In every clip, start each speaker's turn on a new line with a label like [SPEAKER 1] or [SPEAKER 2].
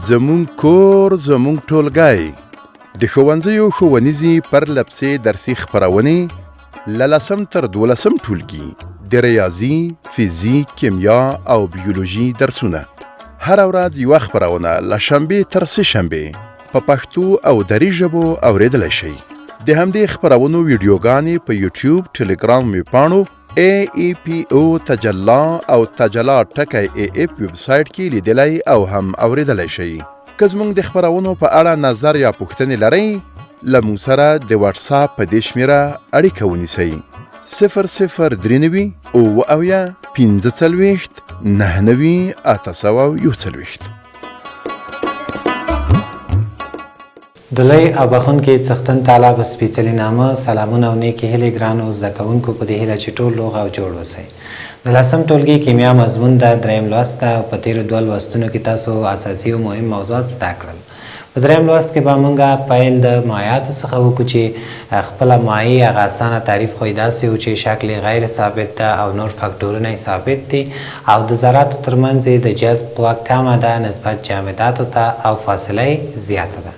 [SPEAKER 1] زمون کور زمون ټولګی د ښوونځیو ښوونیزې پرلپسې درسي خپرونې له 10 تر 12 ټولګي د ریاضي، فزیک، کیمیا او بیولوژي درسونه هر ورځ یوه خپرونه له شنبې تر سه شنبې په پښتو او دري ژبو اوریدلی شئ. د همدې خپرونو ویډیوګانې په یوټیوب، ټلګرام ویبپاڼو AEPO تجلا او تجلا ټکی AF ویبسایټ کې لیدلی او هم اوریدلی شئ. که زموږ د خپرونو په اړه نظر یا پوښتنې لرئ له موږ سره د واتساپ په دې شمېره اړیکه ونیسئ: 0039 اویا 45 99 841.
[SPEAKER 2] دلی او بخون کې څښتن تعالی په سپېڅلي نامه سلامونه او نیکې هیلې ګرانو زده کوونکو په دې هیله چې ټول روغ او جوړ اوسئ. د 10 ټولګي کیمیا مضمون د دریم لوست ده او په تېرو 2 لوستونو کې تاسو اساسي او مهم موضوعات زده کړل. په دریم لوست کې به موږ پیل د مایعاتو څخه وکړو چې خپله مایع هغه اسانه تعریف خو یې داسې و چې شکل غیر ثابت ده او نور فکټورونه یې ثابت دي او د ذراتو ترمنځ یې د جذب قوه کمه ده نسبت جامداتو ته او فاصله یې زیاته ده.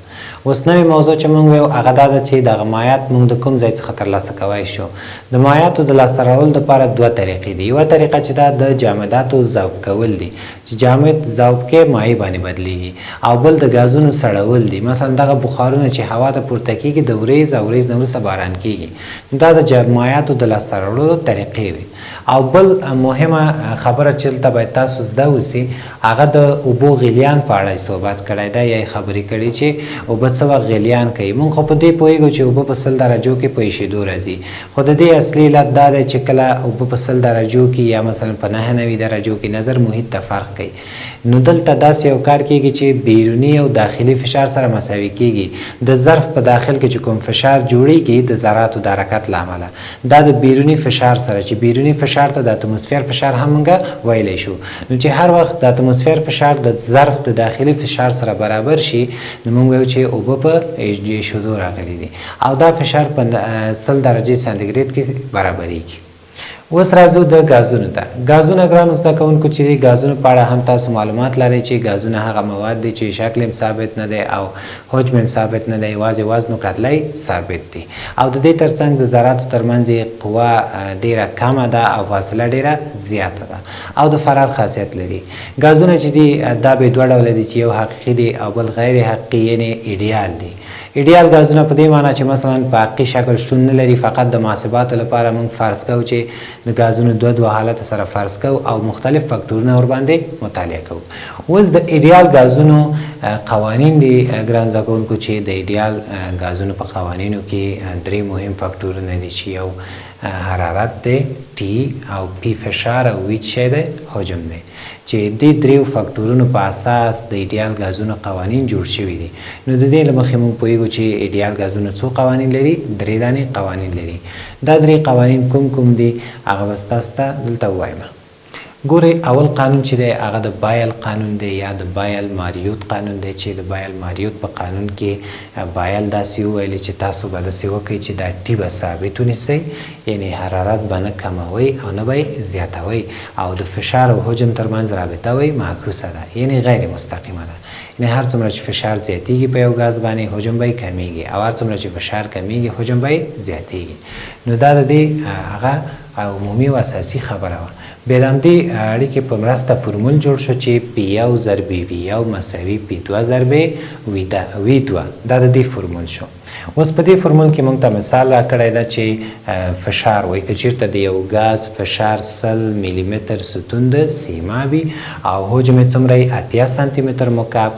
[SPEAKER 2] اوس نوې موضوع چې موږ ویو هغه دا ده چې دغه مایعات موږ د کوم ځای څخه ترلاسه کولی شو. د مایعاتو د لاسته راوړلو دپاره 2 طریقې دي. یوه طریقه چې دا د جامداتو ذوب کول دي چې جامد ذوب کې مایع باندې بدلیږي او بل د ګازونو سړول دي. مثلا دغه بخارونه چې هوا ته پورته کیږي د وریځ او وریځ نه وروسته باران کیږي، دا د مایعاتو د لاسته راوړلو طریقې وي. او بل مهمه خبره چې دلته باید تاسو زده اوسي هغه د اوبو غلیان په اړه صحبت کړی ده یا خبرې کړي چې اوبه څه وخت غلیان کوي. موږ خو په دې پوهېږو چې اوبه په 100 درجو کې په ایشېدو راځي، خو د دې اصلي علت دا دی چې کله اوبه په 100 درجو کې یا مثلا په 99 درجو کې نظر محیط ته فرق کوي، نو دلته داسې یو کار کیږي چې بیروني او داخلي فشار سره مساوي کیږي. د ظرف په داخل کې چې کوم فشار جوړیږي د ذراتو د حرکت له امله دا د بیروني فشار سره چې بیروني فشار ته د اتموسفیر فشار هم موږ ویلی شو، نو چې هر وخت د اتموسفیر فشار د ظرف د داخلي فشار سره برابر شي نو موږ وایو چې اوبه په ایشېدو راغلي دي او دا فشار په 100 درجې سانتیګریډ کې برابریږي. اوس راځو د غازونو ته. غازونه ګرانو زده کوونکو چې د غازونو په اړه هم تاسو معلومات لرئ چې غازونه هغه مواد دي چې شکل هم ثابت نه دی او حجم هم ثابت نه دی، یوازې وزن او کتله ثابت دي او د دې ترڅنګ د ذراتو ترمنځ قوه ډیره کمه ده او فاصله ډیره زیاته ده او د فرار خاصیت لري. غازونه چې دي دا به 2 ډوله دي چې یو حقیقي دي او بل غیر حقیقي یعنی ایډیال دي. ایډیال غازونه په دې معنی چې مثلا په حقیقي شکل شتون نه لري، فقط د محاسباتو لپاره موږ فرض کوو چې د غازونو 2 حالت سره فرض کوو او مختلف فکټورونه ورباندې مطالعه کوو. اوس د ایډیال غازونو قوانین دي ګران زده کوونکو چې د ایډیال غازونو په قوانینو کې 3 مهم فکټورونه دي چې یو حرارت دی، ټي او پی فشار او وی چې دی حجم دی، چې د 3 فکټورونو په اساس د ایډیال غازونو قوانین جوړ شوي دي. نو د دې له مخې موږ پوهیږو چې ایډیال غازونه څو قوانین لري؟ 3 دانې قوانین لري. دا 3 قوانین کوم دي هغه به تاسو ته دلته ووایم. ګورئ، اول قانون چې دی هغه د بایل قانون دی یا د بایل ماریوت قانون دی چې د بایل ماریوت په قانون کې بایل داسې وویلي چې تاسو به داسې وکړئ چې دا ټي به ثابت ونیسئ، یعنی حرارت به نه کموئ او نه به یې زیاتوئ او د فشار او حجم ترمنځ رابطه وی معکوسه ده، یعنی غیر مستقیمه ده. یعنی هر څومره چې فشار زیاتیږي په یو غاز باندې حجم به یې کمیږي او هر څومره چې فشار کمیږي حجم به یې زیاتیږي. نو دا د دې هغه عمومي او اساسي خبره وه. بیا د همدې اړیکې په مرسته فورمول جوړ شو چې P1 ضربې V1 مساوي P2 ضربې V2. دا د دې فورمول شو. اوس په دې فورمول کې موږ ته مثال راکړی ده چې فشار وایي که چېرته د یو غاز فشار 100 ملي متر ستون د سیما وي او حجم یې څومره یي 80 سانتي متر مکعب،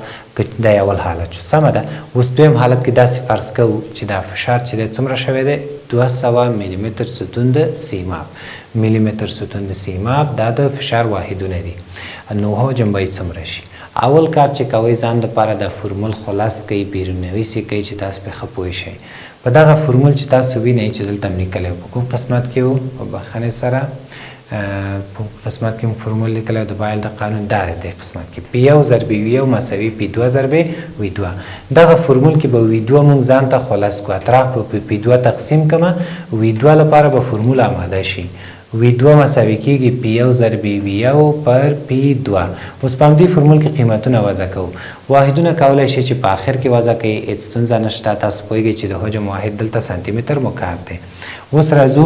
[SPEAKER 2] دا اول حالت شو. سمه ده. اوس دویم حالت کې داسې فرض کوو چې دا فشار چې دی څومره شوی دی 200 ملي متر ستون د سیماب. ملي متر ستون د سیماب دا د فشار واحدونه دي، نو حجم به یې څومره شي. اول کار چې کوئ ځان دپاره د فورمول خلاص کوئ، بیرونویسې کوئ چې تاسو پرې ښه پوه شئ. په دغه فورمول چې تاسو وینئ چې دلته م لیکلی په کوم قسمت کې و په بخښنې سره په قسمت کې موږ فورمول لیکلی د بایل د قانون دا دی دې قسمت کې P1 ضربې V1 مساوي P2 ضربې V2. دغه فورمول کې به V2 موږ ځان ته خلاص کړو، اطراف به په P2 تقسیم کړم، V2 لپاره به فورمول آماده شي. V2 مساوي کیږي P1 ضرب V1 پر P2. اوس په همدې فورمول کې قیمتونه وضع کوو. واحدونه کولی شي چې په آخر کې وضع کړئ، هېڅ ستونزه نشته. تاسو پوهیږئ چې د حجم واحد دلته سانتي متر مکعب دی. اوس راځو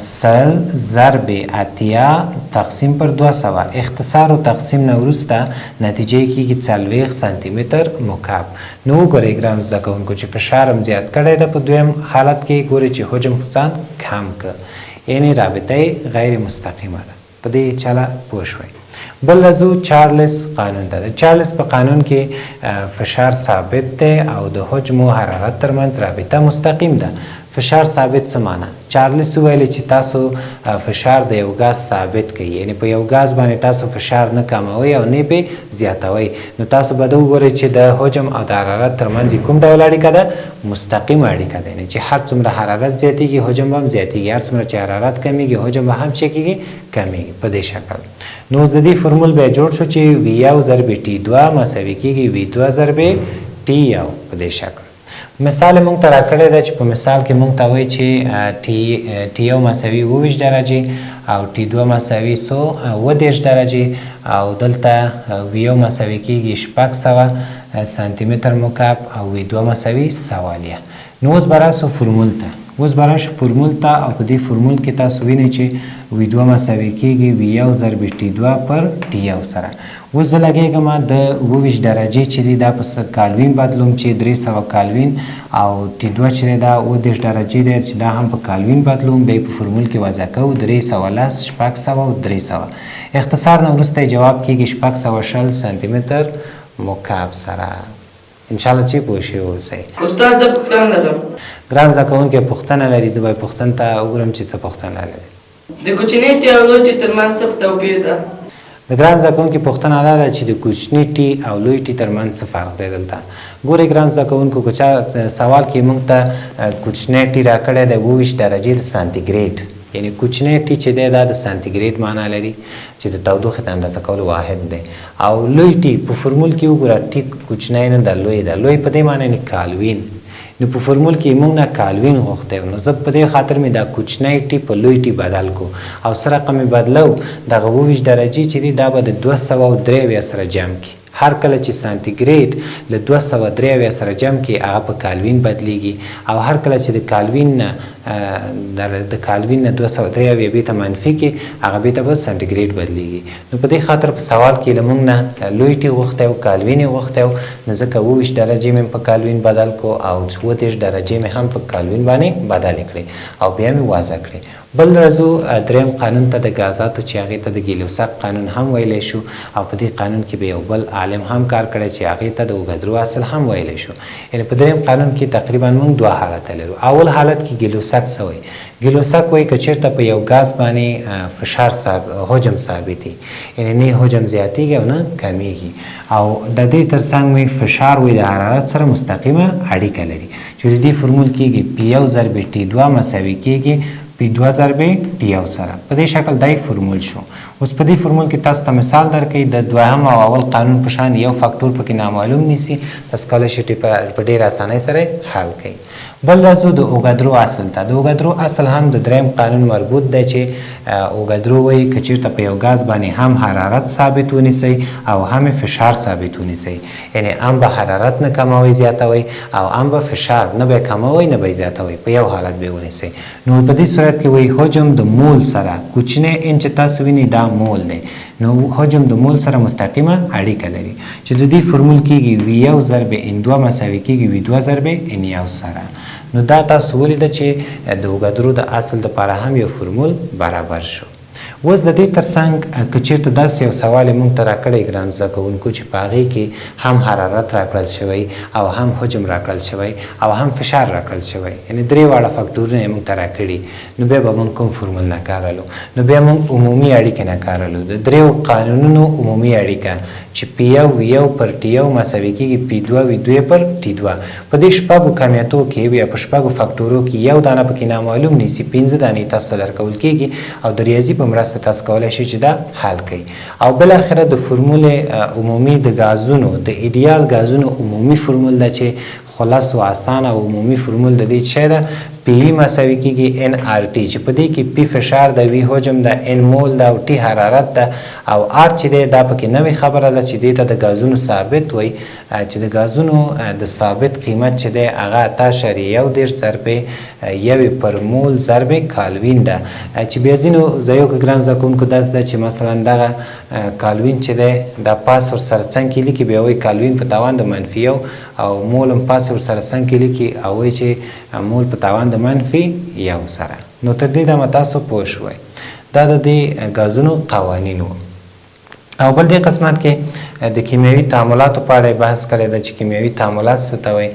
[SPEAKER 2] 100 ضرب 80 تقسیم پر 200. اختصار او تقسیم نه وروسته نتیجه کېږي 40 سانتي متر مکعب. نو وګورئ ګرانو زده کوونکو چې فشار هم زیات کړی ده په دویم حالت کې، ګورئ چې حجم ځان کم کړ، یعنی رابطه غیر مستقیمه ده. په دې چاله پوه شوئ. بل راځو چارلس قانون ته. د چارلس په قانون کې فشار ثابت دی او د حجم او حرارت ترمنځ رابطه مستقیم ده. فشار ثابت څه معنا؟ چارلس ویلي چې تاسو فشار د یو غاز ثابت کړئ، یعنی په یو غاز باندې تاسو فشار نه کموئ او نه پې زیاتوئ، نو تاسو به دا وګورئ چې د حجم او د حرارت ترمنځ کوم ډول اړیکه ده؟ مستقیمه اړیکه ده. یعنی چې هر څومره حرارت زیاتیږي حجم به هم زیاتیږي، هر څومره چې حرارت کمیږي حجم به هم څه کیږي؟ کمیږي. په دې شکل نو د دې فورمول بیا جوړ شو چې V1 ضرب T2 مساوي کیږي V2 ضرب T1 په دې شکل. مثال مونږ ته راکړی ده چې په مثال کې مونږ ته وایي چې T1 مساوي 22 درجې او T2 مساوي 110 درجې او دلته V1 مساوي کیږي 600 سانتي متر مکعب او V2 مساوي 100. نو اوس به راسو فورمول ته. اوس به راشو فورمول ته او په دې فورمول کې تاسو وینئ چې V2 مساوي کیږي V1 ضرب T2 پر T1 سره. اوس زه لګېږم د 22 درجې چې دی دا په کالوین بدلوم چې 300 کالوین او T2 چې دی دا 10 درجې دی چې دا هم په کالوین بدلوم، بیا په فورمول کې وضع کوو 310 600 او 300. اختصار نه وروسته جواب کیږي 620 سانتي متر مکعب سره. انشاءالله چې پوه شوي اوسئ.
[SPEAKER 3] استاد زه پوښتنه لرم.
[SPEAKER 2] ګران زده کوونکي پوښتنه لري، زه باید پوښتنه ته وګورم چې څه پوښتنه لري.
[SPEAKER 3] د کوچنۍ ټي او لوی ټي ترمنځ څه توپیر ده؟
[SPEAKER 2] د ګران زده کوونکي پوښتنه دا ده چې د کوچني ټي او لوی ټي ترمنځ څه فرق دی دلته. ګورئ ګران زده کوونکو که چا سوال کې موږ ته کوچنی ټي راکړی دی 22 درجې سانتیګریډ، یعنی کوچنی ټي چې دی دا د سانتیګریډ معنا لري چې د تودوخې د اندازه کولو واحد دی، او لوی ټي په فورمول کې وګوره ټي کوچنی نه ده لوی ده، لوی په دې معنی یعنی کالوین. نو په فورمول کې موږ نه کالوین غوښتی، نو زه په دې خاطر مې دا کوچنی ټي په لوی ټي بدل کو او څه رقم یې بدلو، دغه 22 درجې چې دي دا به د 273 سره جمع کړي. هر کله چې سانتیګریډ له 273 سره جمع کړي هغه په کالوین بدلیږي، او هر کله چې د کالوین نه د کالوین نه 273 بیته منفي کې هغه بیته په سانتیګریډ بدلیږي. نو په دې خاطر په سوال کې له موږ نه لوی ټي غوښتی او کالوین یې غوښتی و، نو ځکه 22 درجې مې په کالوین بدل کو او 30 درجې مې هم په کالوین باندې بدلې کړې او بیا مې واضح کړې. بل راځو دریم قانون ته د غازاتو چې هغې ته د ګیلوساک قانون هم ویلی شو، او په دې قانون کې به یو بل عالم هم کار کړی چې هغې ته د اوږدرو اصل هم ویلی شو. یعنې په دریم قانون کې تقریبا موږ دوه حالته لرو. اول حالت کې ګیلوساک څه وایي؟ ګیلوساک وایي که چېرته په یو غاز باندې فشار حجم ثابت وي، یعنې نه حجم زیاتیږي او نه کمیږي، او د دې ترڅنګ وایي فشار وایي د حرارت سره مستقیمه اړیکه لري، چې د دې فورمول کېږي P1 ضرب T2 مساوي کېږي P2 ضرب T1 سره. په دې شکل دای فورمول شو. اوس په دې فورمول کې تاسو ته مثال درکړئ د دویم او اول قانون په شان یو فاکتور پکې نامعلوم نیسي، تاسو کولی شئ په ډېر اسانۍ سره حل کړئ. بل راځو د اوږدرو اصل ته. د اوږدرو اصل هم د دریم قانون مربوط دی چې اوږدرو وایي که چېرته په یو غاز باندې هم حرارت ثابت ونیسئ او هم فشار ثابت ونیسئ، یعنې هم به حرارت نه کموئ زیاتوئ او هم به فشار نه به کموئ نه به زیاتوئ، په یو حالت به ونیسئ. نو په دې صورت کې وایي حجم د مول سره کوچنی ان چې تاسو وینئ دا مول دی، نو حجم د مول سره مستقیمه اړیکه لري چې د دې فورمول کېږي V1 ضرب N2 مساوي کېږي V2 ضرب N1 سره. نو دا تاسو ولیده چې د اوږدرو د اصل دپاره هم یو فورمول برابر شو. اوس د دې ترڅنګ که چېرته داسې یو سوال یې موږ ته راکړی ګرانو زده کوونکو چې په هغې کې هم حرارت راکړل شوی او هم حجم راکړل شوی او هم فشار راکړل شوی، یعنې درې واړه فاکتورونه یې موږ ته راکړي، نو بیا به موږ کوم فورمول نه کارلو؟ نو بیا موږ عمومي اړیکې نه کارلو، د دریو قانونونو عمومي اړیکه چې P1 V1 پر T1 مساوي کېږي P2 V2 پر T2. په دې شپږو کمیتو کې یا په شپږو فاکتورو کې یو دانه پکې نامعلوم نیسي، 15 دانې تاسو ته درکول کېږي او د ریاضي په مرسته تاسو کولی شئ چې دا حل کړئ. او بالاخره د فورمولې عمومي د غازونو د ایډیال غازونو عمومي فورمول ده چې خلاص او اسانه او عمومي فورمول د دې څه ده پی مساوي کیږي ان آر ټي چې په دې کې پی فشار د وی حجم د ان مول د او ټي حرارت ده او آر چې دی دا پکې نوې خبره ده چې دې ته د غازونو ثابت وای چې د غازونو د ثابت قیمت چې دی هغه 8.1 ضرب یو پر مول ضرب کالوین ده چې بیا ځینو ځایو کې ګران زده کوونکو داسې ده چې مثلا دغه کالوین چې دی دا پاس ورسره څنګ کې لیکي بیا وایي کالوین په تاوان د منفي او مول هم پاس ورسره څنګ کې لیکي او وایي چې مول په تاوان د منفي یو سره نو تر دې دمه تاسو پوه شوئ دا د دې غازونو قوانین وو او بل دې قسمت کې د کیمیاوي تعاملاتو په اړه بحث کړی ده چې کیمیاوي تعاملات څه ته وایي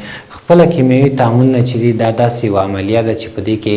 [SPEAKER 2] خپل کیمیاوي تعاملونه چې دي دا داسې یوه عملیه ده چې په دې کې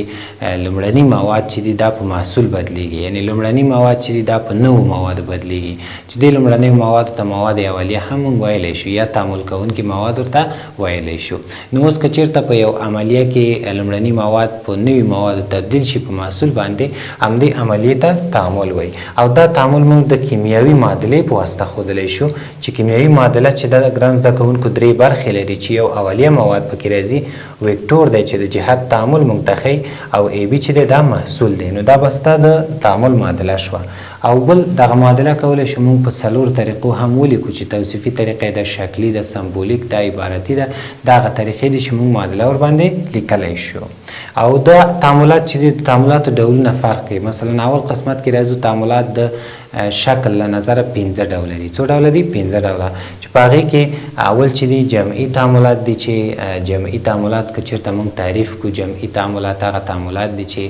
[SPEAKER 2] لومړني مواد چې دي دا په محصول بدلیږي یعنی لومړني مواد چې دي دا په نوو موادو بدلیږي چې دې لومړني موادو ته مواد اولیه هم موږ ویلی شو یا تعامل کوونکي مواد ورته ویلی شو نو اوس که چېرته په یو عملیه کې لومړني مواد په نوي موادو تبدیل شي په محصول باندې همدې عملیې ته تعامل وایي او دا تعامل موږ د کیمیاوي معادلې په واسطه ښودلی شو چې کیمیاوي معادله چې دا د ګران زده کوونکو درې برخې لري چې یو اولیه مواد پکې راځي وکتور دی چې د جهت تعامل موږ ته ښیي او ای بي چې دی دا محصول دی نو دا به ستا د تعامل معادله شوه او بل دغه معادله کولی شو موږ په څلور طریقو هم ولیکو چې توصیفي طریقې ده شکلي ده سمبولیک ده عبارتي ده دا هغه طریقې دي چې موږ معادله ورباندې لیکلی شو او دا تعاملات چې دي د تعاملاتو ډولونه فرق کوي مثلا اول قسمت کې راځو تعاملات د شکل له نظره 15 ډوله دي څو ډوله دي 15 ډوله چې په هغې کې اول چې دي جمعي تعاملات دي چې جمعي تعاملات که چېرته موږ تعریف کړو جمعي تعاملات هغه تعاملات دي چې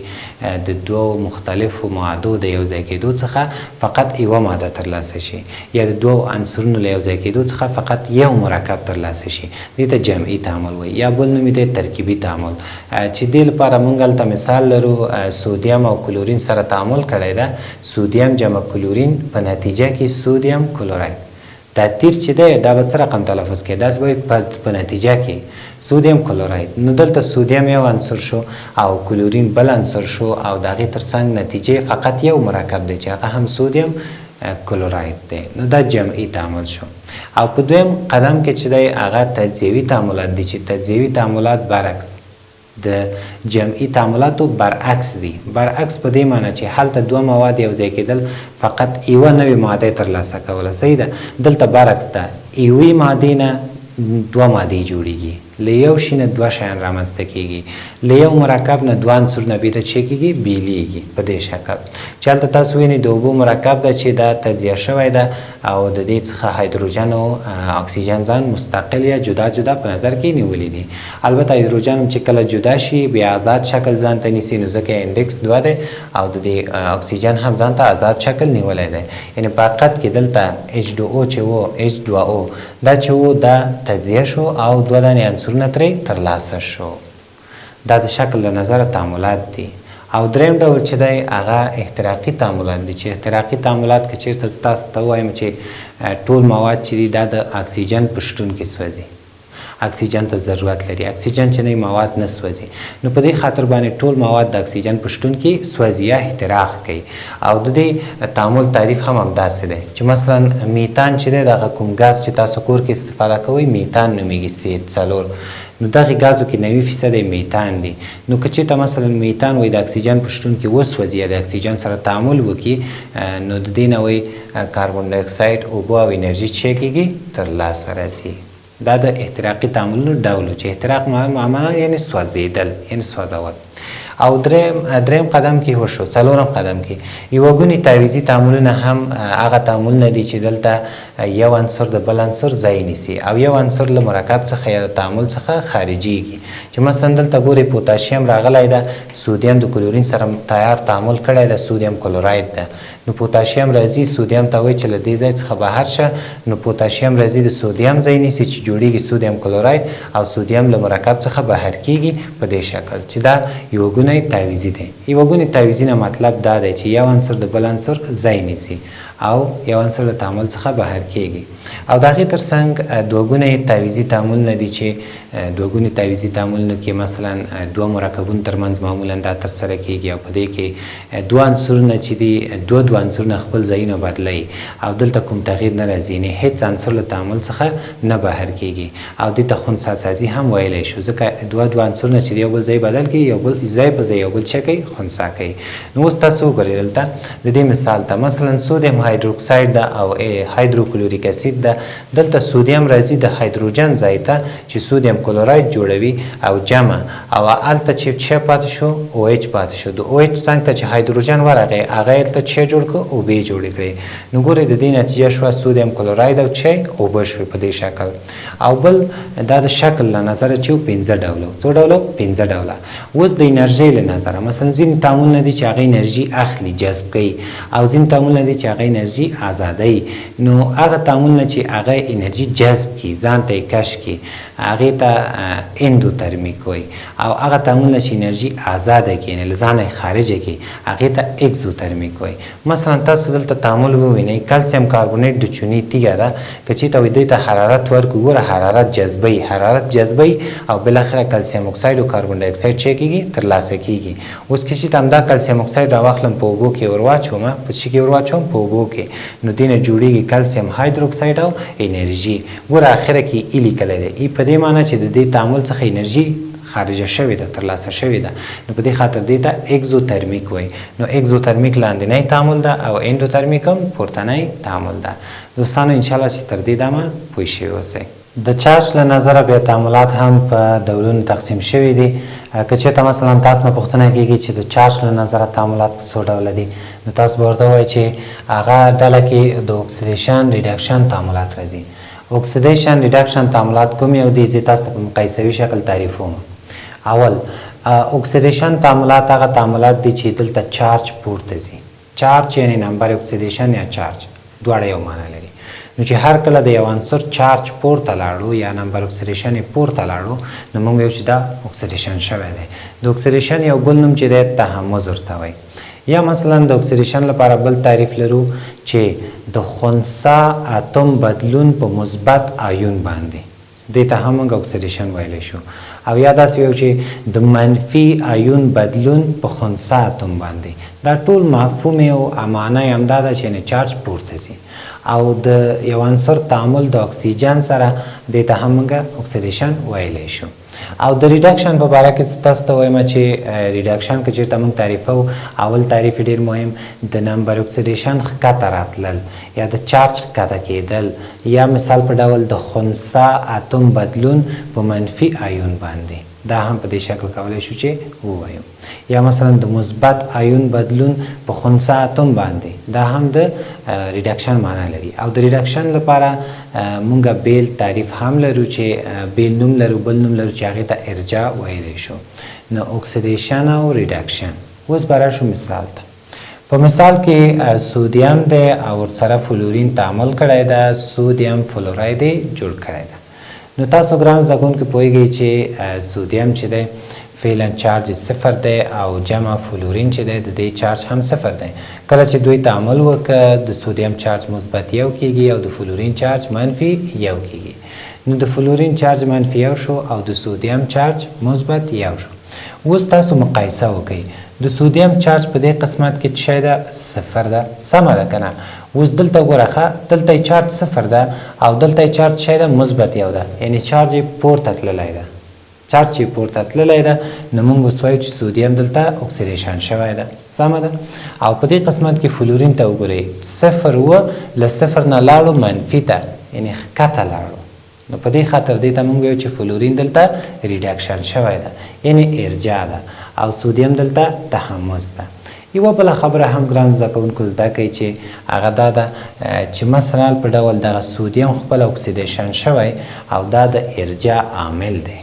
[SPEAKER 2] د دوو مختلفو مادو د یو ځای کېدو څخه فقط یوه ماده ترلاسه شي یا د دوو عنصرونو له یو ځای کېدو څخه فقط یو مرکب ترلاسه شي دې ته جمعي تعامل وایي یا بل نوم یې دی ترکیبي تعامل چې دې لپاره موږ هلته مثال لرو سودیم او کلورین سره تعامل کړی ده سودیم جمع کلورین په نتیجه کې سودیم کلوراید دا تیر چې دی دا به څه رقم تلفظ کوي داسې به په نتیجه کې سودیم کلوراید نو دلته سودیم یو عنصر شو او کلورین بل عنصر شو او د هغې تر څنګ نتیجې فقط یو مرکب دی چې هغه هم سودیم کلوراید دی نو دا جمعي تعامل شو او په دویم قدم کې چې دی هغه تجزیوي تعاملات دي چې تجزیوي تعاملات برعکس د جمعي تعاملاتو برعکس دي برعکس په دې معنی چې هلته دوه مواد یو ځای کېدل فقط یوه نوې ماده ترلاسه کوله صحیح ده دلته برعکس ده یوې مادې نه دوه مادې جوړیږي له یو شي نه دوه شیان رامنځته کیږي له یو مرکب نه دوه عنصرونه بېرته څه کیږي بیلیږي په دې شکل چې هلته تاسو وینئ د اوبو مرکب ده چې دا تجزیه شوی ده او د دې څخه هایدروجن او اکسیجن ځان مستقل یا جدا جدا په نظر کې نیولي دي البته هایدروجن هم چې کله جدا شي بیا آزاد شکل ځان ته نیسي نو ځکه انډکس 2 دی او د دې اکسیجن هم ځان ته آزاد شکل نیولی دی یعنې په حقیقت کې دلته H2O چې و H2O دا چې و دا تجزیه شو او دوه دانې عنصرونه ترې ترلاسه شو دا د شکل له نظره تعاملات دي او دریم ډول چې دی هغه احتراقي تعاملات دي چې احتراقي تعاملات که چېرته تاسو ته ووایم چې ټول مواد چې دي دا د اکسیجن په شتون کې سوځي اکسیجن ته ضرورت لري اکسیجن چې نه مواد نه سوځي نو په دې خاطر باندې ټول مواد د اکسیجن په شتون کې سوځي یا احتراق کوي او د دې تعامل تعریف هم همداسې دی چې مثلا میتان چې دی دغه کوم ګاز چې تاسو کور کې استفاده کوئ میتان نومیږي C4 نو دغه غازو کې 90% میتان دي نو که چېرته مثلا میتان وایي د اکسیجن په شتون کې وسوځي یا د اکسیجن سره تعامل وکړي نو د دې نه وایي کاربن ډای اکساید اوبه او انرژي چې کېږي ترلاسه راځي دا د احتراقي تعاملونو ډول چې احتراق معنا یعنی سوځېدل یعنی سوځول او دریم قدم کې وشو څلورم قدم کې یوه ګونې تعویضي تعاملونه هم هغه تعاملونه دي چې دلته یو عنصر د بل عنصر ځای نیسي او یو عنصر له مرکب څخه یا د تعامل څخه خارجیږي چې مثلا دلته ګورئ پوتاشیم راغلی ده سودیم د کلورین سره تیار تعامل کړی ده سودیم کلوراید ده نو پوتاشیم راځي سودیم ته وایي چې له دې ځای څخه بهر شه نو پوتاشیم راځي د سودیم ځای نیسي چې جوړیږي سودیم کلوراید او سودیم له مرکب څخه بهر کیږي په دې شکل چې دا یوه ګونی تعویضي دی یوه ګونی تعویضي نه مطلب دا دی چې یو عنصر د بل عنصر ځای نیسي او یو عنصر له تعامل څخه بهر کیږي. او د هغې ترڅنګ دوه ګونې تعویضي تعاملونه دي چې دوه ګونې تعویضي تعاملونو کې مثلا دوه مرکبونو ترمنځ معمولا دا ترسره کیږي او په دې کې دوه عنصرونه چې دي دوه عنصرونه خپل ځایونه بدلوي او دلته کوم تغییر نه راځي، یعنې هیڅ عنصر له تعامل څخه نه بهر کیږي او دې ته خنثی سازي هم ویلی شو، ځکه دوه عنصرونه چې یو بل ځای بدل کړي یو بل ځای په ځای یو بل څه کوي خنثی کوي. نو اوس تاسو وګورئ دلته د دې مثال ته مثلا سودیم هایدروکساید ده او هایدروکلوریک اسید ده. دلته سودیم راځي د هایدروجن ځای ته چې سودیم کلوراید جوړوي او جمع او هلته چې څه پاتې شو او ایچ پاتې شو. د او ایچ څنګ ته چې هایدروجن ورغی هغه هلته څه جوړ کړه اوبې جوړې کړې. نو ګورئ د دې نتیجه شوه سودیم کلوراید او څه اوبه شوې په دې شکل. او بل دا د شکل له نظره چې 15 ډوله څو ډوله 15 ډوله. اوس د انرژۍ له نظره مثلا ځینې تعاملونه دي چې هغه انرژي اخلي جذب کوي او ځینې تعاملونه دي چې هغه انرژي ازادوي. نو هغه تعاملونه چې هغه انرژي جذب کړي ځان ته یې کش کړي هغې ته اندوترمیک وایي او هغه تعاملونه چې انرژي ازاده کړي یعنې له ځانه یې خارجه کړي هغې ته اکزوترمیک وایي. مثلا تاسو دلته تعامل ووینئ کلسیم کاربونیټ د چونې تیږه ده که چېرته وایي دوی ته حرارت ورکړو ګوره حرارت جذبوي او بالاخره کلسیم اکساید او کاربن ډای اکساید څه کېږي ترلاسه کېږي. اوس که چېرته همدا کلسیم اکساید راواخلم په اوبو کې ورواچوم په څه کې ورواچوم په اوبو کې نو دې نه جوړېږي کلسیم هایدروکساید او انرژي. ګوره اخره کې ای لیکلی دی ای په دې معنی چې د دې تعامل څخه انرژي خارجه شوې ده ترلاسه شوې ده. نو په دې خاطر دې ته اکزوترمیک وایي. نو اکزوترمیک لاندنی تعامل ده او اندوترمیک هم پورتنی تعامل ده. دوستانو انشاءالله چې تر دې دمه پوه شوي اوسئ. د چارج له نظره بیا تعاملات هم په ډولونو تقسیم شوي دي. که چېرته مثلا تاسو نه پوښتنه کېږي چې د چارج له نظره تعاملات په څو ډوله دي نو تاسو به ورته ووایئ چې هغه ډله کې د اکسیدیشن ریډکشن تعاملات راځي. اکسیدیشن ریډکشن تعاملات کوم یو دي چې تاسو ته په مقایسوي شکل تعریفوم. اول اکسیدیشن تعاملات هغه تعاملات دي چې دلته چارج پورته ځي. چارج یعنی نمبر اکسیدیشن یا چارج دواړه یو معنی لري. نو چې هر کله د یو عنصر چارج پورته لاړو یا نمبر اکسیدیشن یې پورته لاړو نو موږ وایو چې دا اکسیدیشن شوی دی. د اکسیدیشن یو بل نوم چې دی تحمض ورته وایي. یا مثلا د اکسیدیشن لپاره بل تعریف لرو چې د خنثی اتم بدلون په مثبت آیون باندې دې ته هم موږ اکسیدیشن ویلی شو. او یا داسې وایو چې د منفي آیون بدلون په خنثی اتم باندې. دا ټول مفهوم او معنی همدا ده چې چارج پورته ځي او د یو عنصر تعامل د اکسیجن سره دې ته هم موږ اکسیدیشن ویلی شو. او د ریډکشن په باره کې تاسو ته وایم چې ریډکشن که چېرته موږ تعریفو اول تعریف ډېر مهم د نمبر اکسیدیشن ښکته راتلل یا د چارج ښکته کېدل یا مثال په ډول د خنثی اتم بدلون په منفي آیون باندې دا هم په دې شکل کولی شو چې ووایو. یا مثلا د مثبت آیون بدلون په خنثی اتم باندې دا هم د ریډکشن معنی لري. او د ریډکشن لپاره مونږ بیل تعریف هم لرو چې بیل نوم لرو بل نوم لرو چې هغې ته ارجاع ویلی شو. نو اکسیدیشن او ریډکشن. اوس به راشو مثال ته. په مثال کې سودیم دی او ورسره فلورین تعامل کړی ده سودیم فلوراید یې جوړ کړی ده. نو تاسو ګران زده کوونکي پوهیږئ چې سودیم چې دی فعلا چارج صفر دی او جمع فلورین چې دی د دې چارج هم صفر دی. کله چې دوی تعامل وکړه د سودیم چارج مثبت یو کیږي او د فلورین چارج منفي یو کیږي. نو د فلورین چارج منفي یو شو او د سودیم چارج مثبت یو شو. اوس تاسو مقایسه وکړئ د سودیم چارج په دې قسمت کې څه ده صفر ده سمه ده که نه. اوس دلته ګوره دلته چارج صفر ده او دلته چارج څه ده مثبت یو ده یعنې چارج یې پورته تللی ده. چارج چې پورته تللی ده نو موږ اوس وایو چې سودیم دلته اکسیدیشن شوی ده سمه ده. او په دې قسمت کې فلورین ته وګورئ صفر و له صفر نه لاړو منفي ته یعنې ښکته لاړو. نو په دې خاطر دې ته موږ وایو چې فلورین دلته ریډکشن شوی ده یعنې ارجاع ده او سودیم دلته تحمض ده. یوه بله خبره هم ګران زده کوونکو زده کوئ چې هغه دا ده چې مثلا په ډول دغه سودیم خپل اکسیدیشن شوی او دا د ارجاع عامل دی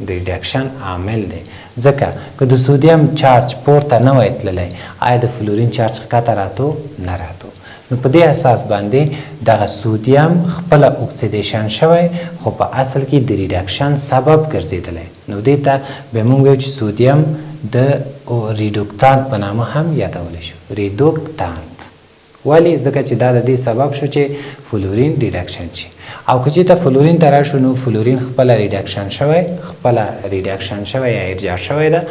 [SPEAKER 2] د ریډکشن عامل دی. ځکه که د سودیم چارج پورته نه وای تللی آیا د فلورین چارج ښکته راتو نه راتو. نو په دې اساس باندې دغه سودیم خپل اکسیدیشن شوی خو په اصل کې د ریډکشن سبب ګرځېدلی. نو دې ته به موږ وایو چې سودیم د ریډوکتانت په نامه هم یادولی شو. ریډوکتانت ولې ځکه چې دا د دې سبب شو چې فلورین ریډکشن شي او که چېرته فلورین ته راشو نو فلورین خپله ریډکشن شوی یا ارجاع شوی ده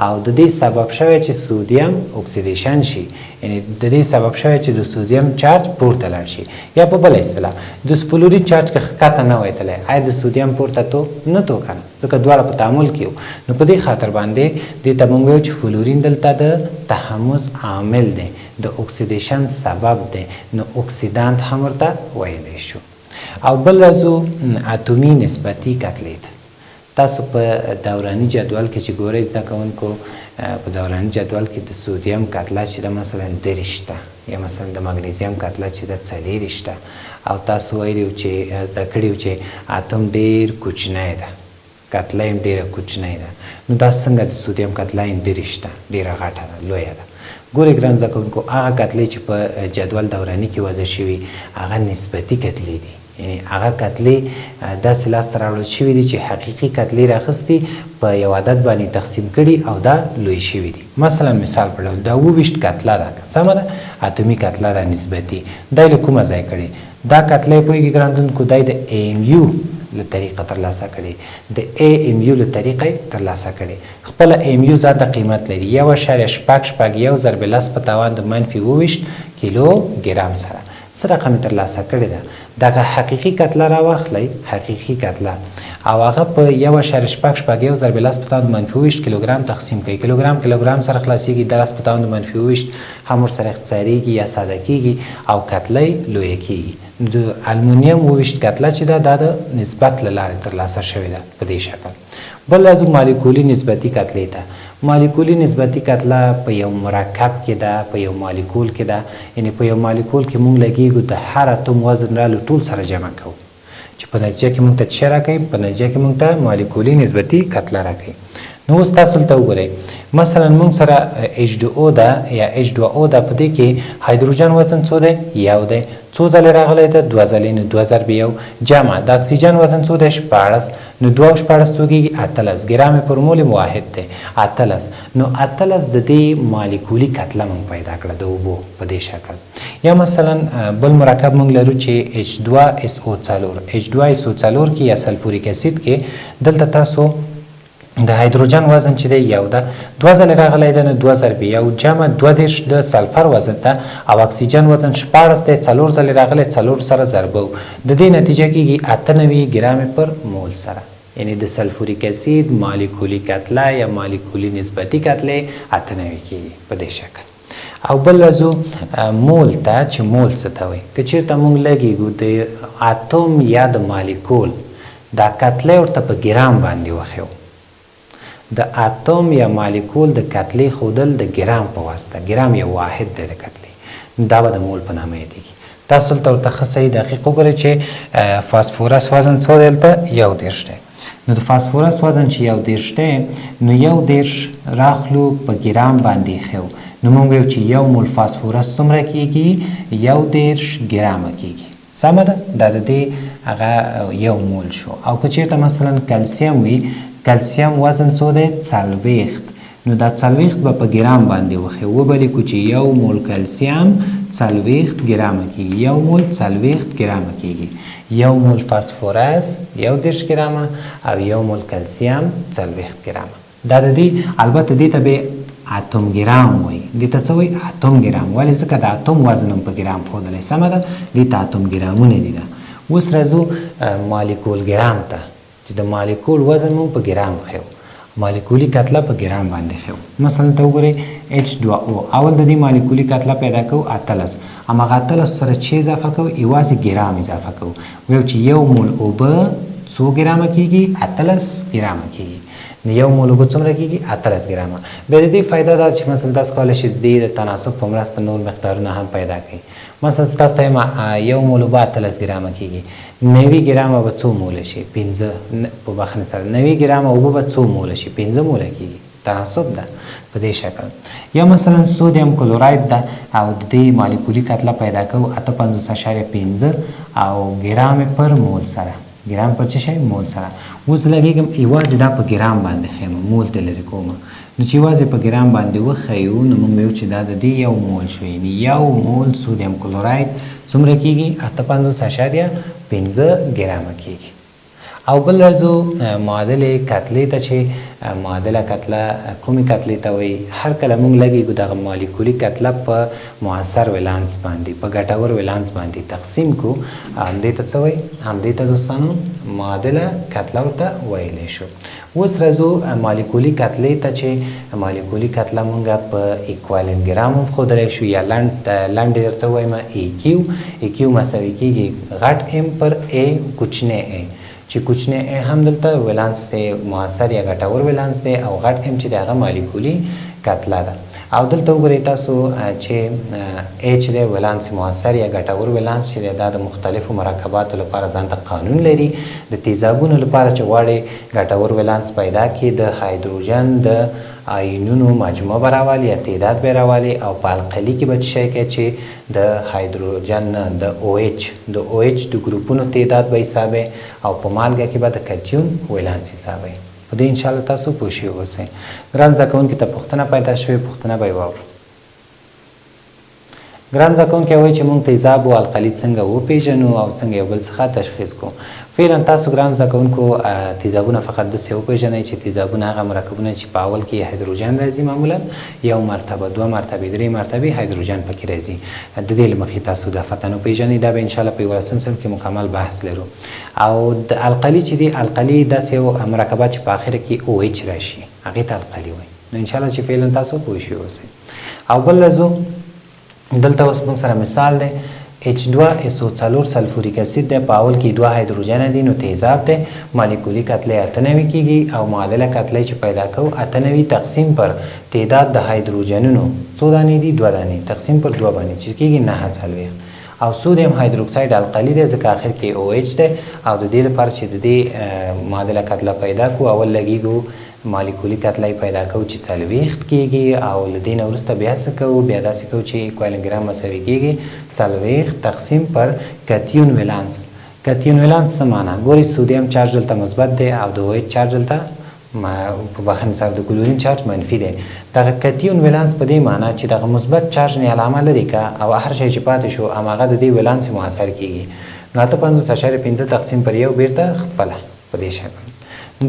[SPEAKER 2] او د دې سبب شوی چې سودیم اکسیدیشن شي یعنی د دې سبب شوی چې د سودیم چارج پورته لاړ شي یا په بله اصطلاح د فلورین چارج که ښکته نه وای تللی آیا د سودیم پورته تو نه تو که نه ځکه دواړه په تعامل کې وو نو په دې خاطر باندې دې ته موږ وایو چې فلورین دلته د تحمض عامل دی د اکسیدیشن سبب دی نو اکسیدانت هم ورته ویلی شو او بل راځو اتومي نسبتي کتلې ته تاسو په دوراني جدول کې چې ګورئ زده کوونکو په دوراني جدول کې د سودیم کتله چې ده مثلا 30 ده یا مثلا د مګنیزیم کتله چې ده 40 ده او تاسو ویلي چې زده کړي چې اتم ډېر کوچنی ده کتله یې ډېره کوچنی ده نو دا څنګه د سودیم کتله یې 30 ده ډېره غټه ده لویه ده ګورئ ګران زده کوونکو هغه کتلې چې په جدول دوراني کې وضع شوي هغه نسبتي کتلې دي یعنی هغه کتلې داسې لاسته راوړل شوي دي چې حقیقي کتلې راخیستي په یو عدد باندې تقسیم کړي او دا لوی شوي دي مثلا مثال په ډول دا 28 کتله ده سمه ده اتومي کتله ده نسبتي دا یې له کومه ځای کړې دا کتلې پوهېږي ګران زده دا یې د AMU له طریقه ترلاسه کړي د AMU له طریقې ترلاسه کړي خپله AMU ځان ته قیمت لري 1.66 ضرب لس په توان د -28 کیلو ګرام سره څه رقم ترلاسه کړې ده دغه حقیقي کتله راواخلئ حقیقي کتله او هغه په 1.66 ضرب لس په توان د -28 کیلوګرام تقسیم کړئ کیلوګرام سره خلاصیږي د لس په توان د -28 هم ورسره اختصاریږي یا ساده کیږي او کتله لویه کیږي د المونیم 28 کتله چې ده دا د نسبت له لارې ترلاسه شوې ده په دې شکل بل راځو مالیکولي نسبتي کتلې ته مالیکولي نسبتي کتله په یو مرکب کې ده په یو مالیکول کې ده یعنی په یو مالیکول کې موږ لګیږو د هر اتوم وزن را له ټول سره جمع کوو چې په نتیجه کې موږ ته څه راکوي په نتیجه کې موږ ته مالیکولي نسبتي کتله راکوي نو اوس تاسو دلته وګورئ مثلا موږ سره H2O ده یا H2O ده په دې کې هایدروجن وزن څو دی یو دی څو ځلې راغلی ده 2 ځلې نو 2 ضرب یو جمع د اکسیجن وزن څو دی 14 نو 2 او 14 څو کېږي 18 ګرام پر مول واحد دی 18 نو 18 د دې مالیکولي کتله موږ پیدا کړه د اوبو په دې شکل یا مثلا بل مرکب موږ لرو چې H2SO4 کې یا سلفوریک اسید کې دلته تاسو د هایدروجن وزن چې دی یو ده 2 ځلې راغلی ده نو 2 ضرب یو جمع 22 د سلفر وزن ده او اکسیجن وزن 14 دی 4 ځلې راغلی 4 سره ضرب د دې نتیجه کېږي 98 ګرام پر مول سره یعنی د سلفوریک اسید مالیکولي کتله یا مالیکولي نسبتي کتلې 98 کېږي په دې شکل او بل راځو مول ته چې مول څه ته وایي که چېرته موږ لګېږو د اتوم یا د مالیکول دا کتلې ورته په ګرام باندې وښیو د اتوم یا مالیکول د کتلې ښودل د ګرام په واسطه ګرام یو واحد دی د کتلې دا به د مول په نامه یادېږي تاسو دلته ورته ښه صحیح دقیق وګورئ چې فاسفورس وزن څو دی دلته 1.30 دی نو د فاسفورس وزن چې 1.30 دی نو 1.30 راخلو په ګرام باندې ښیو نو موږ وایو چې 1 مول فاسفورس څومره کېږي 1.30 ګرامه کېږي سمه ده دا د دې هغه 1 مول شو او که چېرته مثلا کلسیم وي کلسیم وزن څو دی 40 نو دا 40 به په ګرام باندې وښیو وبه لیکو چې 1 مول کلسیم 40 ګرامه کېږي 1 مول 40 ګرامه کېږي 1 مول فاسفورس 1.30 ګرامه او 1 مول کلسیم 40 ګرامه دا د دې البته دې ته به اتوم ګرام وایي دې ته څه وایي اتوم ګرام ولې ځکه د اتوم وزن هم په ګرام ښودلی سمه ده دې ته اتوم ګرامونه دي ده اوس راځو مالیکول ګرام ته چې د مالیکول وزن مو په ګرام ښیو مالیکولي کتله په ګرام باندې ښیو مثلا ته وګورئ H2O اول د دې مالیکولي کتله پیدا کوو 18 هماغه 18 سره چې اضافه کوو یوازې ګرام اضافه کوو وایو چې 1 مول اوبه څو ګرامه کېږي 18 ګرامه کېږي نو 1 مول اوبه څومره کېږي 18 ګرامه بیا د دې فایده دا چې مثلا تاسو کولی شئ د تناسب په مرسته نور مقدارونه هم پیدا کړئ مثلا تاسو ته 1 مول اوبه 18 ګرامه کېږي 90 ګرامه به څو موله شي 15 په بخښنې سره 90 ګرامه اوبه به څو موله شي 15 موله کېږي تناسب ده په دې شکل یا مثلا سودیم کلوراید ده او د دې مالیکولي کتله پیدا کوو 58.5 او ګرام پر مول سره ګرام پر څه شی مول سره اوس لګېږم یوازې دا په ګرام باندې ښیم مول ته لرې کوم نو چې یوازې په ګرام باندې وښیو نو موږ ویو چې دا د دې 1 مول شو، یعنې 1 مول سودیم کلوراید څومره کیږي؟ 58.5 ګرامه کیږي. او بل راځو معادلې کتلې ته چې معادله کتله کومې کتلې ته وایي؟ هر کله موږ لګېږو دغه مالیکولي کتله په مؤثر ولانس باندې په ګټور ولانس باندې تقسیم کو، همدې ته څه وایي؟ همدې ته دوستانو معادله کتله ورته ویلی شو. اوس راځو مالیکولي کتلې ته چې مالیکولي کتله موږ په ایکوالنت ګرام هم ښودلی شو یا لنډ درته ووایم ای کیو مساوي کیږي غټ ام پر ای کوچنی ای، چې کوچنی ای هم دلته ولانس دی مؤثر یا ګټور ولانس دی او غټ ام چې دی هغه مالیکولي کتله ده. او دلته وګورئ تاسو چې ای چې دی ولانس مؤثر یا ګټور ولانس چې دی دا د مختلفو مرکباتو لپاره ځانته قانون لري. د تیزابونو لپاره چې غواړئ ګټور ولانس پیدا کړي د هایدروجن د آیونونو مجموعه به راولي یا تعداد به راولي، او په القلي کې به څه شی کوي چې د هایدروجن د OH د ګروپونو تعداد به حسابوي، او په مالګه کې به د کتیون ولانس حسابوي. په دې انشاءالله تاسو پوه شوي اوسئ. ګران زده کوونکي ته پوښتنه پیدا شوې، پوښتنه به یې واورو. ګران زده کوونکي وایي چې موږ تیزاب او القلي څنګه وپېژنو او څنګه یو بل څخه تشخیص کړو. فعلا تاسو ګران زده کوونکو تیزابونه فقط داسې وپېژنئ چې تیزابونه هغه مرکبونه چې په اول کې هایدروجن راځي، معمولا 1 مرتبه 2 مرتبې 3 مرتبې هایدروجن پکې راځي. د دې له مخې تاسو دا فتن وپېژنئ. دا به انشاءالله په 11 صنف کې مکمل بحث لرو. او د القلي چې دی القلي داسې یو مرکبات چې په آخره کې OH راشي هغې ته القلي وایي. نو انشاءالله چې فعلا تاسو پوه شوي اوسئ. او بل راځو دلته اوس موږ سره مثال دی H2SO4 سلفوریک اسید دی، په اول کې 2 هایدروجن دي نو تیزاب دی، مالیکولي کتله 98 کیږي او معادله کتله چې پیدا کوو 98 تقسیم پر تعداد د هایدروجنونو څو دانې دي؟ 2 دانې تقسیم پر 2 باندې چې کیږي 940. او سودیم هایدروکساید القلي دی ځکه آخر کې OH دی، او د دې لپاره چې د دې معادله کتله پیدا کوو اول لګیږو مالیکولي کتله پیدا کوو چې 40 کیږي، او له دې نه وروسته بیا څه کوو؟ بیا داسې کوو چې ایکوالنت ګرام مساوي کیږي 40 تقسیم پر کتیون ولانس. کتیون ولانس څه معنا؟ ګورئ سودیم چارج دلته مثبت دی او د OH چارج دلته په بخښنې سره د کلورین چارج منفي دی. دغه کتیون ولانس په دې معنا چې دغه مثبت چارج نه علامه لري که او هر شی چې پاتې شو هماغه د دې ولانس مؤثر کیږي. نو 58.5 تقسیم پر 1 بیرته خپله په دې شکل.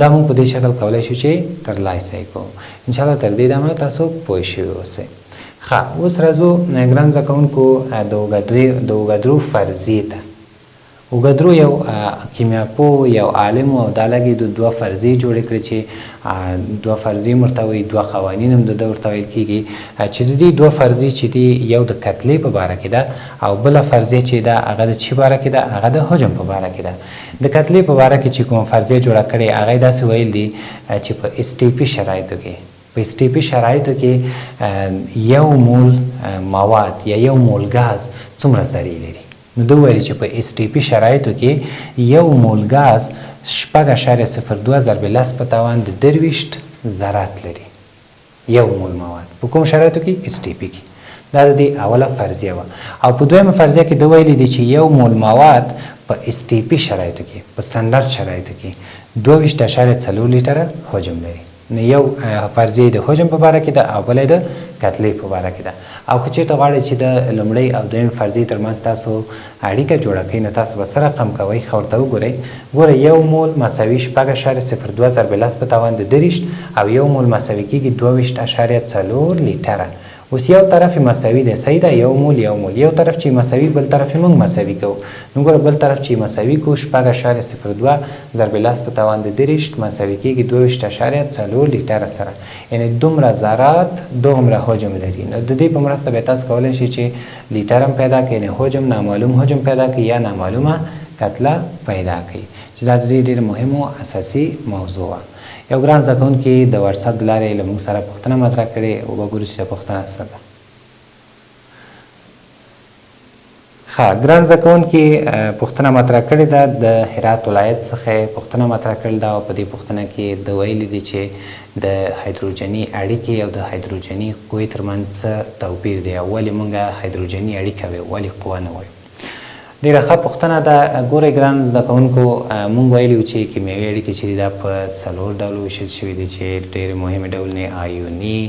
[SPEAKER 2] دا موږ په دې شکل کولی شو چې ترلاسه کړو. انشاءالله تر دې دمه تاسو پوه شوي اوسئ. ښه اوس راځو ګران زده کوونکو د اوګدرو فرضیې ته. اوګدرو یو کیمیاپوه یو عالم او دا لګي د 2 فرضیې جوړې کړې چې 2 فرضیې ورته وایي، 2 قوانین هم د ده ورته ویل کېږي چې د دې 2 فرضیې چې دي یو د کتلې په باره کې ده او بله فرضیه چې ده هغه د چی باره کې ده؟ هغه د حجم په باره کې ده. د کتلې په باره کې چې کومه فرضیه جوړه کړې هغه یې داسې ویل دي چې په STP شرایطو کې شرایطو کې 1 مول مواد یا 1 مول ګاز څومره ذرې لري؟ نو ده ویلي چې په STP شرایطو کې 1 مول ګاز 6.02 ضرب لس په توان د 23 ذرات لري. 1 مول مواد په کوم شرایطو کې؟ STP کې. دا د دې اوله فرضیه وه. او په دویمه فرضیه کې ده ویلي دي چې 1 مول مواد په STP شرایطو کې په ستاندرد شرایطو کې 22.4 لیټره حجم لري. نو یو فرضیه د حجم په باره کې ده او بله د کتلې په باره کې ده. او که چېرته غواړئ چې د لومړۍ او دویم فرضیې ترمنځ تاسو اړیکه جوړه کړئ نو تاسو به څه رقم کوئ؟ ښه ورته وګورئ. ګورئ 1 مول مساوي 6.02 ضرب لس په توان د 23 او 1 مول مساوي کېږي 22.4 لیټره. اوس یو طرف مساوي دی، صحیح ده؟ 1 مول یو طرف چې مساوي بل طرف یې موږ مساوي کوو. نو ګوره بل طرف چې مساوي کوو 6.02 ضرب لس په توان د 23 مساوي کېږي 22.4 لیټره سره، یعنې دومره ذرات دومره حجم لري. نو د دې په مرسته به تاسو کولی شئ چې لیټر هم پیدا کړئ، یعنې حجم نامعلوم حجم پیدا کړئ یا نامعلومه کتله پیدا کړئ، چې دا د دې ډېر مهم او اساسي موضوع وه. یو ګران زده کوونکي د واتساپ د لارې له موږ سره پوښتنه مطرح کړې، وګورو چې پوښتنه څه ده. ښه ګران زده کوونکي پوښتنه مطرح کړې ده د هرات ولایت څخه پوښتنه مطرح کړې ده، او په دې پوښتنه کې د ویلي دي چې د هایدروجني اړیکې او د هایدروجني قوې ترمنځ څه توپیر دی او ولې موږ هایدروجني اړیکه وایو ولې قوه نه وایو. ډېره ښه پوښتنه ده. ګورئ ګرانو زده کوونکو، موږ ویلي وو چې کیمیاوي اړیکې چې دي دا په 4 ډولو ویشل شوي دي چې ډېرې مهمې ډولونه آیوني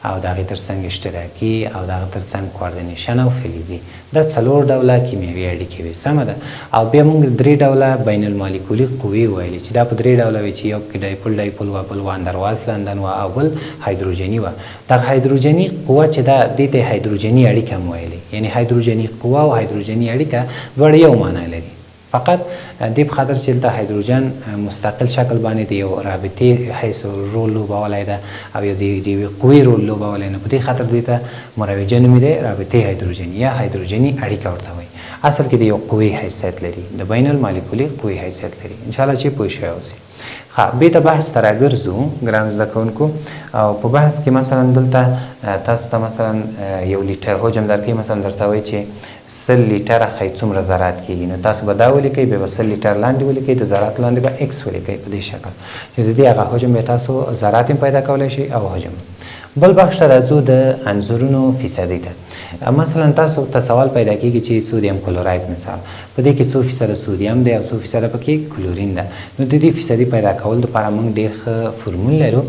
[SPEAKER 2] او د هغې تر څنګ اشتراکي او د هغه تر څنګ کوارډینیشن او فلزي. دا 4 ډوله کیمیاوي اړیکې وي، سمه ده. او بیا موږ 3 ډوله بین المالیکولي قوې ویلې چې دا په 3 ډوله وي چې یو کې ډایپول وه، بل واندروالس لندن وه او بل هایدروجني وه. دغه هایدروجني قوه چې ده دې ته هایدروجني اړیکه هم ویلې، یعنې هایدروجني قوه او هایدروجني اړیکه دواړه یو معنا لري، فقط دې په خاطر چې دلته هایدروجن مستقل شکل باندې د یو رابطې حیث رول لوبولی ده او یو د یوې قوې رول لوبولی، نو په دې خاطر دې ته مروجه نومې دی، رابطې هایدروجني یا هایدروجني اړیکه ورته وایي. اصل کې د یو قوې حیثیت لري، د بین المالیکولي قوې حیثیت لري. انشاءالله چې پوه شوی اوسئ. ښه، بېرته بحث ته راګرځو ګرانو زده کوونکو. او په بحث کې مثلا دلته تاسو ته مثلا 1 لیټر حجم درکوي، مثلا درته وایي چې 100 لیټره ښایي څومره ذرات کېږي، نو تاسو به دا ولیکئ، بیا به 100 لیټر لاندې ولیکئ، د ذراتو لاندې به ایکس ولیکئ په دې شکل چې د دې هغه حجم بیا تاسو ذرات هم پیدا کولی شئ او حجم. بل بخش ته راځو د عنصرونو فیصدي ته. مثلا تاسو ته سوال پیدا کېږي چې سودیم کلوراید مثال په دې کې څو فیصده سودیم دی او څو فیصده پکې کلورین ده. نو د دې فیصدي پیدا کول دپاره موږ ډېر ښه فورمول لرو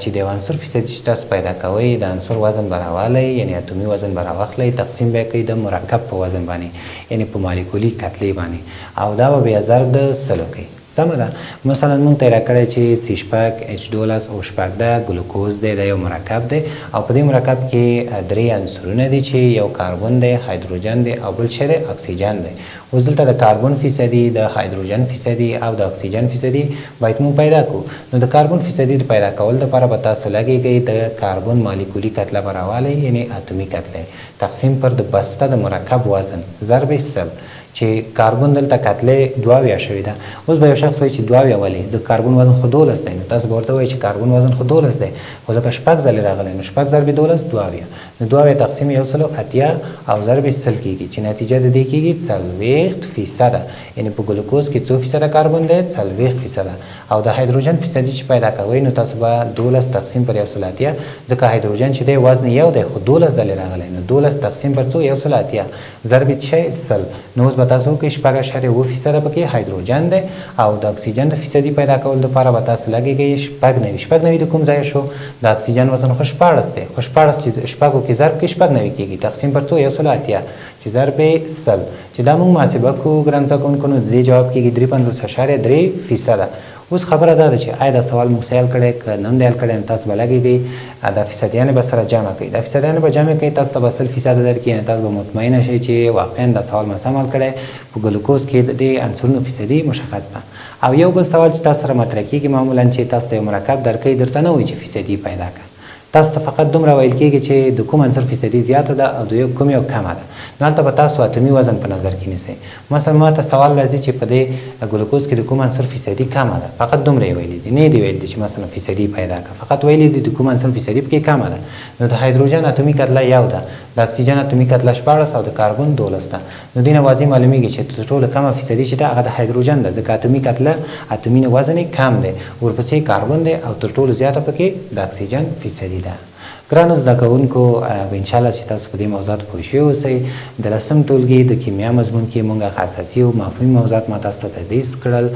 [SPEAKER 2] چې د یو عنصر فیصدي چې تاسو پیدا کوئ د عنصر وزن به راوالی، یعنې اتومي وزن به راواخلئ، تقسیم به یې کوئ د مرکب په وزن باندې، یعنې په مالیکولي کتلې باندې، او دا به بیا ضرب د 100 کوي. سمه ده. مثلا موږ ته یې راکړی چې C6 H12 O6 ده، ګلوکوز دی، دا یو مرکب دی او په دې مرکب کې 3 عنصرونه دي چې یو کاربن دی، هایدروجن دی او بل څه دی اکسیجن دی. اوس دلته د کاربن فیصدي، د هایدروجن فیصدي او د اکسیجن فیصدي باید موږ پیدا کړو. نو د کاربن فیصدي د پیدا کول دپاره به تاسو لګېږئ د کاربن مالیکولي کتله به راوالی، یعنې اتومي کتله تقسیم پر د بسته د مرکب وزن ضرب 100 چې کاربن دلته کتلې 2 شوې ده. اوس به یو شخص وایي چې 2 ولې، ځکه کاربن وزن خو 12 دی، نو تاسو به ورته وایئ چې کاربن وزن خو 12 دی، خو ځکه 6 ځلې راغلی، نو 6 ضرب 12 2. نو 2 تقسیم 180 او ضرب 100 کېږي چې نتیجه د دې کېږي 40%. یعنې په ګلوکوز کې څو فیصده کاربن دی؟ 40%. او د هایدروجن فیصدي چې پیدا کوئ نو تاسو به 12 تقسیم پر 180، ځکه هایدروجن چې دی وزن یو دی خو 12 ځلې راغلی، نو 12 تقسیم پر 180 ضرب 100. نو اوس به تاسو وکړئ 6.7% پکې هایدروجن دی او د اکسیجن د فیصدي پیدا کول دپاره به تاسو لګېږئ 90. د کوم ځای شو؟ د اکسیجن وزن خو 16 دی، خو 16 چې 6 کې ضرب کې 90 کېږي، تقسیم پر 180 چې ضرب 100 چې دا موږ محاسبه کړو ګران زده کوونکو، نو د دې جواب کېږي 53.3%. اوس خبره دا ده چې آیا دا سوال موږ سیال کړی که نه هم دی حل کړی، نو تاسو به لګېږئ دا فیصدیانې به سره جمع کوئ، دا فیصدیانې به جمع کوئ، تاسو ته به 100% درکړي، یعنې تاسو به مطمئنه شئ چې واقعا دا سوال ما سم حل کړی. په ګلوکوز کې د دې عنصرونو فیصدي مشخص ده. او یو بل سوال چې تاسو سره مطرح کېږي معمولا چې تاسو ته یو مرکب درکوي، درته نه وایي چې فیصدي پیدا کړه، تاسو ته فقط دومره ویل کېږي چې د کوم عنصر فیصدي زیاته ده او د کوم یو کمه ده. نو هلته به تاسو اتومي وزن په نظر کې نیسئ. مثلا ما ته سوال راځي چې په دې ګلوکوز کې د کوم عنصر فیصدي کمه ده، فقط دومره یې ویلي دي، نه یې دي ویلي چې مثلا فیصدي پیدا کړه، فقط ویلي دي د کوم عنصر فیصدي پکې کمه ده. نو د هایدروجن اتومي کتله 1 ده، د اکسیجن اتومي کتله 14 او د کاربن 12 ده. نو دې نه واضح معلومیږي چې تر ټولو کمه فیصدي چې ده هغه د هایدروجن ده، ځکه اتومي کتله اتومي وزن یې کم دی، ورپسې کاربن دی او تر ټولو زیاته پکې د اکسیجن فیصدي ده. ګرانو زده کوونکو، انشاءالله چې تاسو په دې موضوعاتو پوه شوي اوسئ. د 10م ټولګي د کیمیا مضمون کې موږ هغه اساسي او مفهومي موضوعات ما تاسو ته تدریس کړل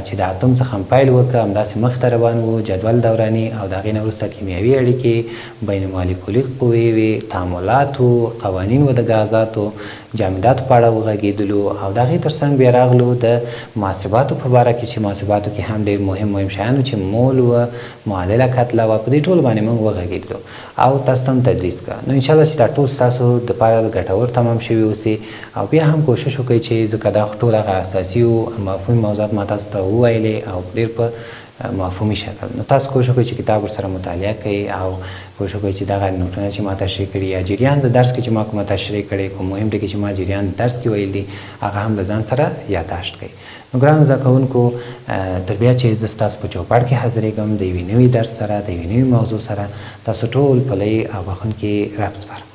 [SPEAKER 2] چې د اتوم څخه پیل وکړه، همداسې مخته روان وو، جدول دوراني او د هغې نه وروسته کیمیاوي اړیکې، بین مالیکولي قوې وې، تعاملاتو، قوانین و د غازاتو، جامداتو په اړه وغږېدلو او د هغې تر څنګ بیا راغلو د محاسباتو په باره کې چې محاسباتو کې هم ډېر مهم شیان چې مول وه، معادله کتله وه، په دې ټولو باندې موږ وغږېدلو او تاسو ته هم تدریس کړه. نو انشاءالله چې دا ټول ستاسو دپاره ګټور تمام شوي اوسي او بیا هم کوشش وکړئ چې ځکه دا ټول هغه اساسي او مفهومي موضوعات ما تاسو ته وویلې او ډېر په مفهومي شکل، نو تاسو کوشش وکړئ چې کتاب ورسره مطالعه کوئ او کوشش وکړئ چې دغه نوټونه چې ما تشریح کړي یا جریان د درس کې چې ما کومه تشریح کړې، کوم مهم ټکي چې ما جریان د درس کې ویل دي هغه هم له ځان سره یادداشت کړئ. نو ګرانو زده کوونکو، تر بیا چې زه ستاسو په چوپړ کې حاضرېږم د یوې نوي درس سره، د یوې نوي موضوع سره، تاسو ټول په لوی او بخښونکي رب سپارم.